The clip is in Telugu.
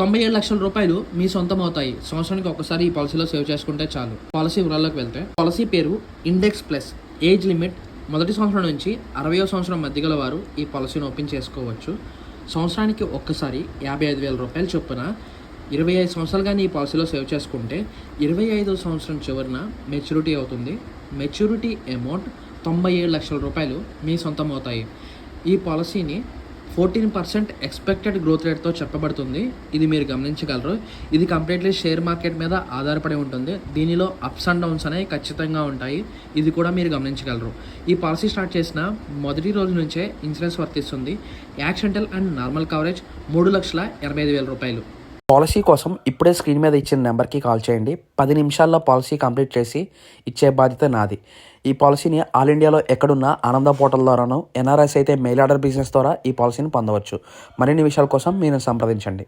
97 లక్షల రూపాయలు మీ సొంతం అవుతాయి. సంవత్సరానికి ఒక్కసారి ఈ పాలసీలో సేవ్ చేసుకుంటే చాలు. పాలసీ వివరాల్లోకి వెళ్తే, పాలసీ పేరు ఇండెక్స్ ప్లస్. ఏజ్ లిమిట్ మొదటి సంవత్సరం నుంచి 60వ సంవత్సరం మధ్య గల వారు ఈ పాలసీని ఓపెన్ చేసుకోవచ్చు. సంవత్సరానికి ఒక్కసారి 55,000 రూపాయలు చొప్పున 25 సంవత్సరాలు కానీ ఈ పాలసీలో సేవ్ చేసుకుంటే 25వ సంవత్సరం చివరిన మెచ్యూరిటీ అవుతుంది. మెచ్యూరిటీ అమౌంట్ 97 లక్షల రూపాయలు మీ సొంతం అవుతాయి. ఈ పాలసీని 14% ఎక్స్పెక్టెడ్ గ్రోత్ రేట్తో చెప్పబడుతుంది. ఇది మీరు గమనించగలరు. ఇది కంప్లీట్లీ షేర్ మార్కెట్ మీద ఆధారపడి ఉంటుంది. దీనిలో అప్స్ అండ్ డౌన్స్ అనేవి ఖచ్చితంగా ఉంటాయి. ఇది కూడా మీరు గమనించగలరు. ఈ పాలసీ స్టార్ట్ చేసిన మొదటి రోజు నుంచే ఇన్సూరెన్స్ వర్తిస్తుంది. యాక్సిడెంటల్ అండ్ నార్మల్ కవరేజ్ 3,85,000 రూపాయలు. పాలసీ కోసం ఇప్పుడే స్క్రీన్ మీద ఇచ్చిన నెంబర్కి కాల్ చేయండి. 10 నిమిషాల్లో పాలసీ కంప్లీట్ చేసి ఇచ్చే బాధ్యత నాది. ఈ పాలసీని ఆల్ ఇండియాలో ఎక్కడున్నా ఆనంద పోర్టల్ ద్వారాను, ఎన్ఆర్ఎస్ అయితే మెయిల్ ఆర్డర్ బిజినెస్ ద్వారా ఈ పాలసీని పొందవచ్చు. మరిన్ని విషయాల కోసం మీరు సంప్రదించండి.